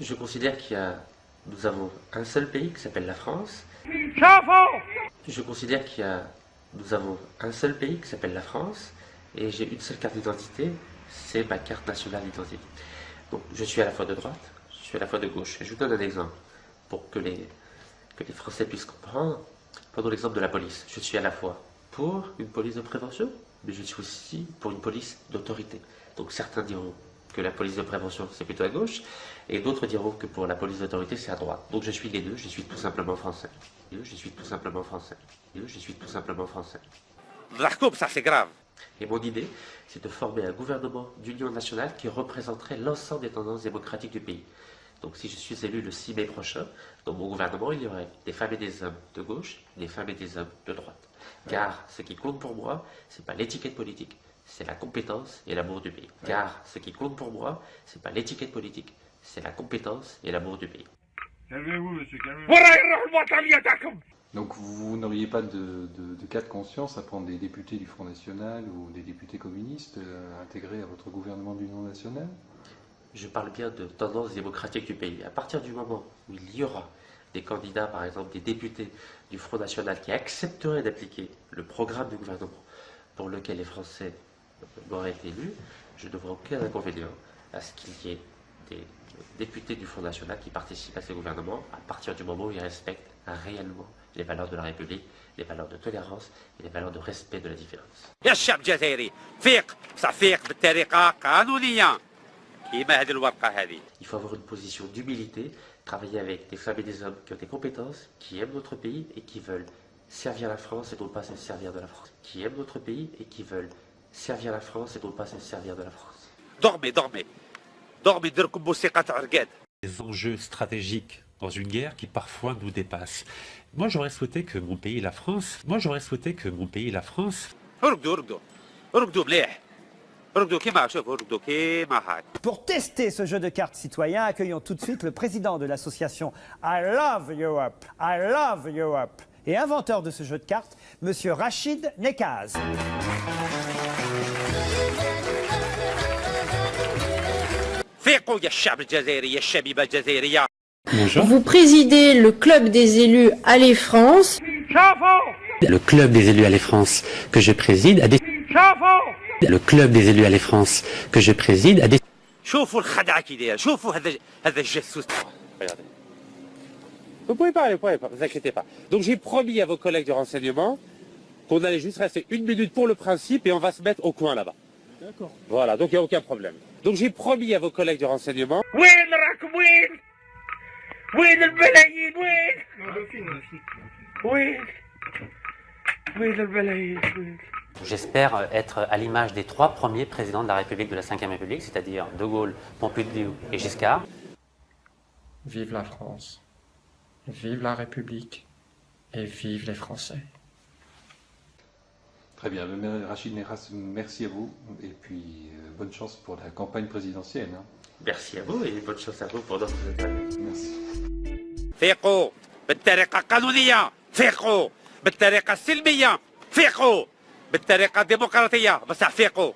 Je considère nous avons un seul pays qui s'appelle la France. Je considère nous avons un seul pays qui s'appelle la France et j'ai une seule carte d'identité, c'est ma carte nationale d'identité. Donc je suis à la fois de droite, je suis à la fois de gauche. Je vous donne un exemple pour que les Français puissent comprendre. Prenons l'exemple de la police. Je suis à la fois pour une police de prévention, mais je suis aussi pour une police d'autorité. Donc certains diront que la police de prévention c'est plutôt à gauche, et d'autres diront que pour la police d'autorité c'est à droite. Donc je suis les deux, je suis tout simplement français. Je suis tout simplement français. Je suis tout simplement français. Ça c'est grave. Et mon idée, c'est de former un gouvernement d'union nationale qui représenterait l'ensemble des tendances démocratiques du pays. Donc si je suis élu le 6 mai prochain, dans mon gouvernement, il y aurait des femmes et des hommes de gauche, des femmes et des hommes de droite. Car ce qui compte pour moi, c'est pas l'étiquette politique, c'est la compétence et l'amour du pays. Car ce qui compte pour moi, c'est pas l'étiquette politique, c'est la compétence et l'amour du pays. Calmez-vous, monsieur, calmez-vous. Donc vous n'auriez pas de cas de conscience à prendre des députés du Front National ou des députés communistes intégrés à votre gouvernement d'union nationale? Je parle bien de tendance démocratique du pays. À partir du moment où il y aura des candidats, par exemple des députés du Front National qui accepteraient d'appliquer le programme du gouvernement pour lequel les Français m'auraient été élus, je ne vois aucun inconvénient à ce qu'il y ait des députés du Front National qui participent à ce gouvernement à partir du moment où ils respectent réellement les valeurs de la République, les valeurs de tolérance et les valeurs de respect de la différence. يا الشعب الجزائري فيق بصح فيق بالطريقة قانونية كيما هذه الورقة هذه. Il faut avoir une position d'humilité, travailler avec des femmes et des hommes qui ont des compétences, qui aiment notre pays et qui veulent servir la France et non pas se servir de la France. Qui aiment notre pays et qui veulent servir la France et non pas se servir de la France. dormez دركم موسيقى عرقاد. Des enjeux stratégiques dans une guerre qui parfois nous dépassent. Moi j'aurais souhaité que mon pays, la France, رقدوا مليح. رقدوا كيما شوفوا رقدوا كيما هاك. Pour tester ce jeu de cartes citoyen, accueillons tout de suite le président de l'association I Love Europe et inventeur de ce jeu de cartes, Monsieur Rachid Nekaz. فيقوا يا الشعب الجزائري يا الشبيبة الجزائرية. Vous présidez le club des élus Allez France. le club des élus Allez France que je préside a des... Le club des élus Allez France que je préside a des... شوفوا الخدعة كي دايرة، شوفوا هذا الجاسوس. Vous pouvez pas, vous inquiétez pas. Donc j'ai promis à vos collègues du renseignement qu'on allait juste rester 1 minute pour le principe et on va se mettre au coin là-bas. D'accord. Voilà, donc il n'y a aucun problème. Donc j'ai promis à vos collègues du renseignement. J'espère être à l'image des 3 premiers présidents de la République de la Ve République, c'est-à-dire De Gaulle, Pompidou et Giscard. Vive la France, vive la République et vive les Français. Très bien, Rachid Nekaz, merci à vous et puis bonne chance pour la campagne présidentielle. Merci à vous et bonne chance à vous pour d'autres épreuves. Merci. فيقوا بالطريقة القانونية، فيقوا بالطريقة السلمية، فيقوا بالطريقة الديمقراطية، بصح فيقوا.